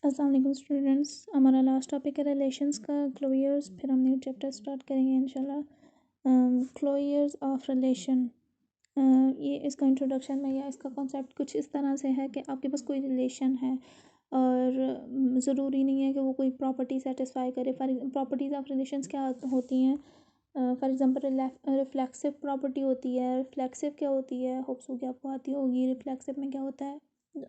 अस्सलाम वालेकुम स्टूडेंट्स। हमारा लास्ट टॉपिक है रिलेशंस का, क्लोजर्स। फिर हम न्यू चैप्टर स्टार्ट करेंगे इंशाल्लाह। क्लोजर्स ऑफ रिलेशन, ये इसका इंट्रोडक्शन में या इसका कॉन्सेप्ट कुछ इस तरह से है कि आपके पास कोई रिलेशन है और ज़रूरी नहीं है कि वो कोई प्रॉपर्टी सेटिस्फाई करे। प्रॉपर्टीज़ ऑफ रिलेशंस क्या होती हैं? फॉर एग्जांपल रिफ्लेक्सिव प्रॉपर्टी होती है। रिफ्लेक्सिव क्या होती है? होप्स कि आपको आती होगी। रिफ्लेक्सिव में क्या होता है?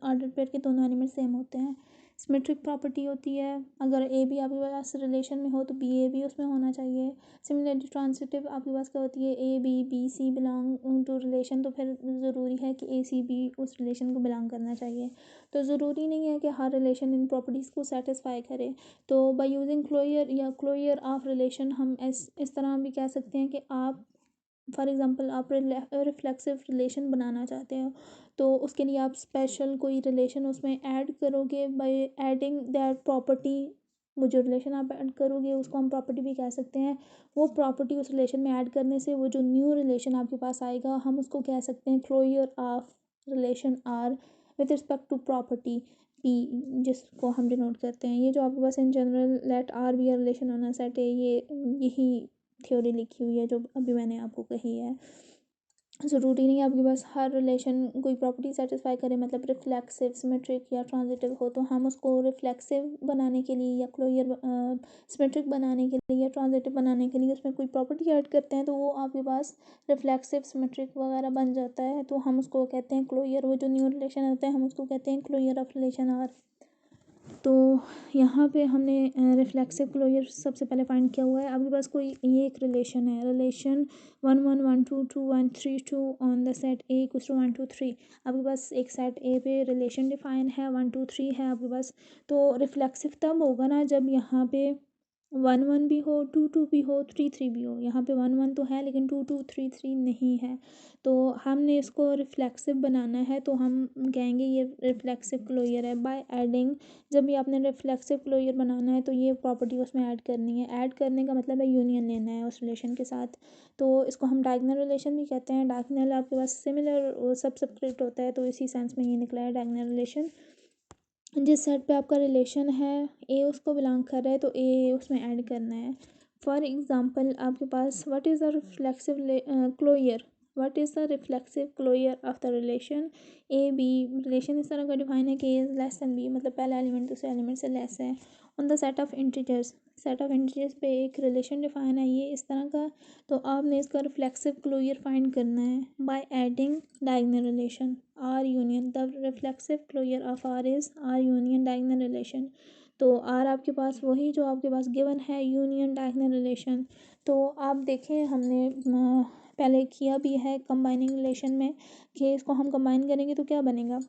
ऑर्डर पेयर के दोनों एलिमेंट सेम होते हैं। सिमेट्रिक प्रॉपर्टी होती है, अगर ए भी आपके पास रिलेशन में हो तो बी ए भी उसमें होना चाहिए। सिमिलरली ट्रांसिटिव आपके पास क्या होती है? A B C belong to relation, तो फिर ज़रूरी है कि ए सी बी उस रिलेशन को बिलोंग करना चाहिए। तो ज़रूरी नहीं है कि हर रिलेशन इन प्रॉपर्टीज़ को सेटिस्फाई करे। तो बाय यूजिंग क्लोजर या क्लोजर ऑफ रिलेशन हम इस तरह भी कह सकते हैं कि आप फॉर एग्ज़ाम्पल आप रिफ्लेक्सिव रिलेशन बनाना चाहते हो, तो उसके लिए आप स्पेशल कोई रिलेशन उसमें ऐड करोगे बाय एडिंग दैट प्रॉपर्टी। वो जो रिलेशन आप ऐड करोगे उसको हम प्रॉपर्टी भी कह सकते हैं। वो प्रॉपर्टी उस रिलेशन में ऐड करने से वो जो न्यू रिलेशन आपके पास आएगा हम उसको कह सकते हैं closure of relation R with respect to property P, जिसको हम डिनोट करते हैं। ये जो आपके पास in general let R be relation on a set है, ये यही थ्योरी लिखी हुई है जो अभी मैंने आपको कही है। ज़रूरी नहीं है आपके पास हर रिलेशन कोई प्रॉपर्टी सेटिस्फाई करे, मतलब रिफ्लेक्सिव, सिमेट्रिक या ट्रांजिटिव हो, तो हम उसको रिफ्लेक्सिव बनाने के लिए या क्लोजर सिमेट्रिक बनाने के लिए या ट्रांजिटिव बनाने के लिए उसमें कोई प्रॉपर्टी ऐड करते हैं तो वो आपके पास रिफ्लेक्सिव, सिमेट्रिक वगैरह बन जाता है, तो हम उसको कहते हैं क्लोजर। वो जो न्यू रिलेशन होता है हम उसको कहते हैं क्लोजर ऑफ रिलेशन आर। तो यहाँ पे हमने रिफ्लेक्सिव क्लोजर सबसे पहले फाइंड किया हुआ है। आपके पास कोई ये एक रिलेशन है, relation 1 1 1 2 2 1 3 2 on the set A equals to 1 2 3। आपके पास एक सेट ए पे रिलेशन डिफाइन है, 1 2 3 है आपके पास। तो रिफ्लेक्सिव तब होगा ना जब यहाँ पे 1 1 भी हो, 2 2 भी हो, 3 3 भी हो। यहाँ पे 1 1 तो है लेकिन 2 2 3 3 नहीं है, तो हमने इसको रिफ्लेक्सिव बनाना है तो हम कहेंगे ये रिफ्लेक्सिव क्लोजर है। बाय एडिंग, जब भी आपने रिफ्लेक्सिव क्लोजर बनाना है तो ये प्रॉपर्टी उसमें ऐड करनी है। ऐड करने का मतलब है यूनियन लेना है उस रिलेशन के साथ, तो इसको हम डायगोनल रिलेशन भी कहते हैं। डायगोनल आपके पास सिमिलर सब सब्सक्रिप्ट होता है, तो इसी सेंस में ये निकला है डायगोनल रिलेशन। जिस सेट पे आपका रिलेशन है ए उसको बिलोंग कर रहा है तो ए उसमें ऐड करना है। फॉर एग्ज़ाम्पल आपके पास what is the reflexive closure, what is the reflexive closure of the relation A B. Relation इस तरह का डिफाइन है कि A is less than B, मतलब पहला एलिमेंट दूसरे एलिमेंट से लेस है। On the set of integers, set of integers पे एक रिलेशन डिफाइन है ये इस तरह का, तो आपने इसका रिफ्लेक्सिव क्लोजर फाइंड करना है by adding diagonal relation R union. The reflexive closure of R is R union diagonal relation. तो आर आपके पास वही जो आपके पास गिवन है, यूनियन डायगोनल रिलेशन। तो आप देखें हमने पहले किया भी है कंबाइनिंग रिलेशन में कि इसको हम कंबाइन करेंगे तो क्या बनेगा?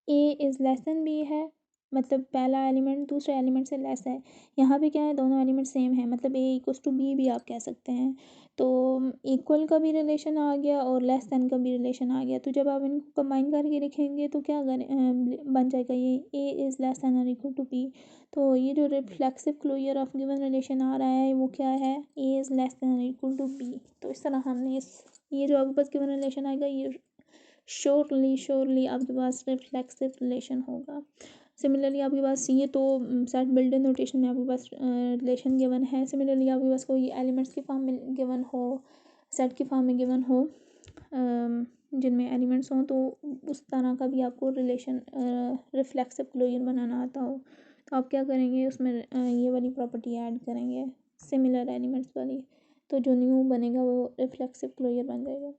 A is less than B है, मतलब पहला एलिमेंट दूसरे एलिमेंट से लेस है। यहाँ पे क्या है, दोनों एलिमेंट सेम है, मतलब ए इक्वल्स टू बी भी आप कह सकते हैं। तो इक्वल का भी रिलेशन आ गया और लेस दैन का भी रिलेशन आ गया, तो जब आप इनको कंबाइन करके लिखेंगे तो क्या बन जाएगा, ये ए इज़ लेस दैन और इक्वल टू बी। तो ये जो reflexive closure of given relation आ रहा है वो क्या है? ए इज़ लेस दैन और इक्वल टू बी। तो इस तरह हमने ये जो आपके पास गिवन रिलेशन आएगा ये श्योरली आपके पास रिफ्लेक्सिव रिलेशन होगा। सिमिलरली आपके पास ये तो सेट बिल्डर नोटेशन में आपके पास रिलेशन गिवन है। सिमिलरली आपके पास कोई एलिमेंट्स की फॉर्म में गिवन हो, सेट की फॉर्म में गिवन हो जिनमें एलिमेंट्स हों, तो उस तरह का भी आपको रिलेशन रिफ्लेक्सिव क्लोजर बनाना आता हो, तो आप क्या करेंगे उसमें ये वाली प्रॉपर्टी ऐड करेंगे, सिमिलर एलिमेंट्स वाली, तो जो न्यू बनेगा वो रिफ्लेक्सिव क्लोजर बन जाएगा।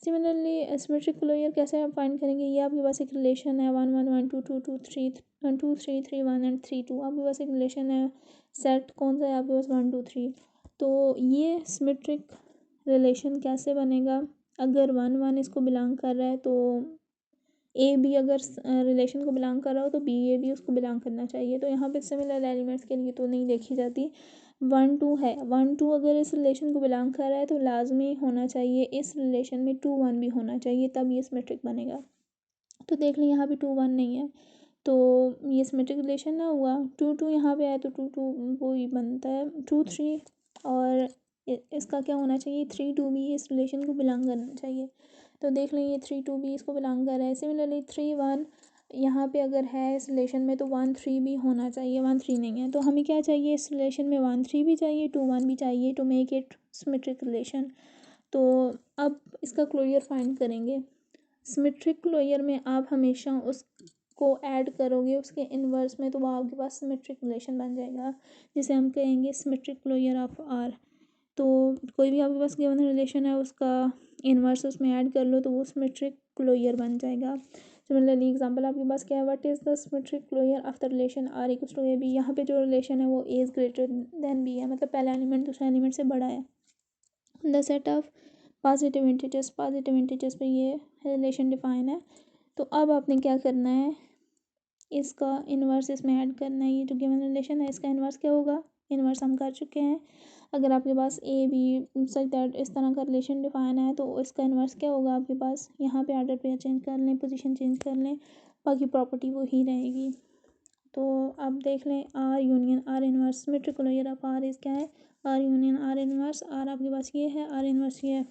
सिमिलरली सिमेट्रिक क्लोजर कैसे आप फाइंड करेंगे? ये आपके पास एक रिलेशन है 1 1 1 2 2 2 3 2 3 3 1 एंड 3 2। आपके पास एक रिलेशन है, सेट कौन सा है आपके पास? 1 2 3। तो ये सिमेट्रिक रिलेशन कैसे बनेगा? अगर 1 1 इसको बिलोंग कर रहा है तो ए बी अगर रिलेशन को बिलोंग कर रहा हो तो बी ए भी उसको बिलोंग करना चाहिए। तो यहाँ पे सिमिलर एलिमेंट्स के लिए तो नहीं देखी जाती। 1 2 है, 1 2 अगर इस रिलेशन को बिलोंग कर रहा है तो लाजमी होना चाहिए इस रिलेशन में 2 1 भी होना चाहिए, तब ये सिमेट्रिक बनेगा। तो देख लें यहाँ पे 2 1 नहीं है तो ये सिमेट्रिक रिलेशन ना हुआ। 2 2 यहाँ पे है तो 2 2 वो ही बनता है 2 3, और इसका क्या होना चाहिए? 3 2 भी इस रिलेशन को बिलोंग करना चाहिए। तो देख लें ये 3 2 भी इसको बिलोंग कर रहा है। सिमिलरली 3 1 यहाँ पे अगर है इस रिलेशन में तो 1 3 भी होना चाहिए, 1 3 नहीं है तो हमें क्या चाहिए इस रिलेशन में, 1 3 भी चाहिए, 2 1 भी चाहिए to make it symmetric relation. तो अब इसका क्लोजर फाइंड करेंगे। सिमेट्रिक क्लोजर में आप हमेशा उसको ऐड करोगे उसके इन्वर्स में, तो वो आपके पास सिमेट्रिक रिलेशन बन जाएगा, जिसे हम कहेंगे सिमेट्रिक क्लोजर ऑफ आर। तो कोई भी आपके पास गिवन रिलेशन है उसका इन्वर्स उसमें ऐड कर लो तो वो सिमेट्रिक क्लोजर बन जाएगा। सिमिलरली एग्जांपल आपके पास क्या है, what is the symmetric closure of the relation R equals to A B. यहाँ पे जो रिलेशन है वो A is greater than B है, मतलब पहला एलिमेंट दूसरा एलिमेंट से बड़ा है। The set of positive integers पे ये रिलेशन डिफाइन है। तो अब आपने क्या करना है, इसका इन्वर्स इसमें ऐड करना है। ये जो गिवन रिलेशन है इसका इन्वर्स क्या होगा, इन्वर्स हम कर चुके हैं। अगर आपके पास ए बी सच दैट इस तरह का रिलेशन डिफाइन है तो इसका इन्वर्स क्या होगा आपके पास, यहाँ पे ऑर्डर पे चेंज कर लें, पोजीशन चेंज कर लें, बाकी प्रॉपर्टी वो ही रहेगी। तो अब देख लें R union R inverse, symmetric closure of R is क्या है, R union R inverse. R आपके पास ये है, आर इन्वर्स ये है।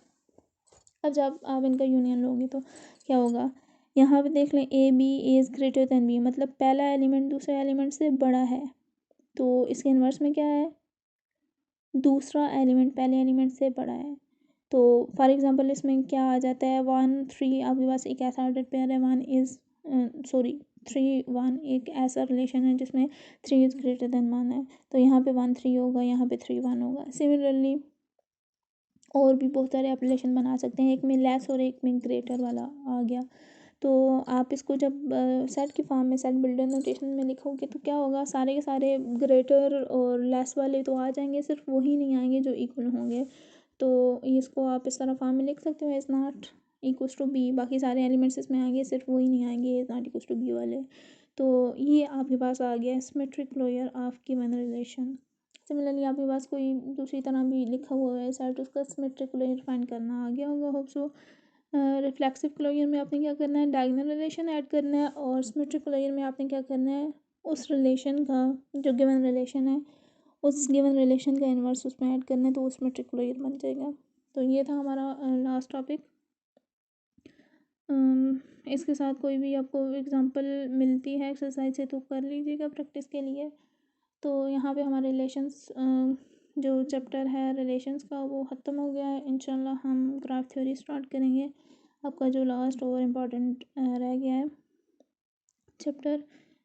अब जब आप इनका यूनियन लोगे तो क्या होगा, यहाँ पे देख लें A B is greater than B, मतलब पहला एलिमेंट दूसरे एलिमेंट से बड़ा है। तो इसके इन्वर्स में क्या है, दूसरा एलिमेंट पहले एलिमेंट से बड़ा है। तो फॉर एग्जांपल इसमें क्या आ जाता है, 1 3 आपके पास एक ऐसा ऑर्डर पेयर है, 3 1 एक ऐसा रिलेशन है जिसमें 3 इज़ ग्रेटर देन 1 है। तो यहाँ पे 1 3 होगा, यहाँ पे 3 1 होगा। सिमिलरली और भी बहुत सारे आप रिलेशन बना सकते हैं, एक में लेस और एक में ग्रेटर वाला आ गया। तो आप इसको जब सेट की फॉर्म में, सेट बिल्डर नोटेशन में लिखोगे तो क्या होगा, सारे के सारे ग्रेटर और लेस वाले तो आ जाएंगे, सिर्फ वही नहीं आएंगे जो इक्वल होंगे। तो इसको आप इस तरह फॉर्म में लिख सकते हो, is not equals to B, बाकी सारे एलिमेंट्स इसमें आएंगे, सिर्फ वही नहीं आएंगे is not equals to B वाले। तो ये आपके पास आ गया symmetric closure of given relation. Similarly आपके पास कोई दूसरी तरह भी लिखा हुआ है सेट, उसका सिमेट्रिक क्लोजर फाइंड करना आ गया होगा होप सो। रिफ्लेक्सिव क्लोजर में आपने क्या करना है, डायगोनल रिलेशन ऐड करना है, और सिमेट्रिक क्लोजर में आपने क्या करना है, उस रिलेशन का जो गिवन रिलेशन है उस गिवन रिलेशन का इन्वर्स उसमें ऐड करना है, तो वो सिमेट्रिक क्लोजर बन जाएगा। तो ये था हमारा लास्ट टॉपिक। इसके साथ कोई भी आपको एग्जांपल मिलती है एक्सरसाइज से तो कर लीजिएगा प्रैक्टिस के लिए। तो यहाँ पे हमारे रिलेशंस जो चैप्टर है रिलेशंस का वो ख़त्म हो गया है। इंशाल्लाह हम ग्राफ थ्योरी स्टार्ट करेंगे, आपका जो लास्ट और इम्पॉर्टेंट रह गया है चैप्टर।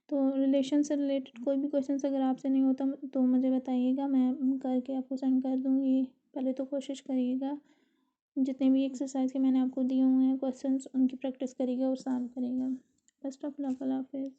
तो रिलेशन से रिलेटेड कोई भी क्वेश्चन अगर आपसे नहीं होता तो मुझे बताइएगा, मैं करके आपको सेंड कर दूँगी। पहले तो कोशिश करिएगा जितने भी एक्सरसाइज के मैंने आपको दिए हुए हैं क्वेश्चंस उनकी प्रैक्टिस करिएगा और सॉल्व करिएगा। बेस्ट ऑफ लक, अल्लाह हाफिज़।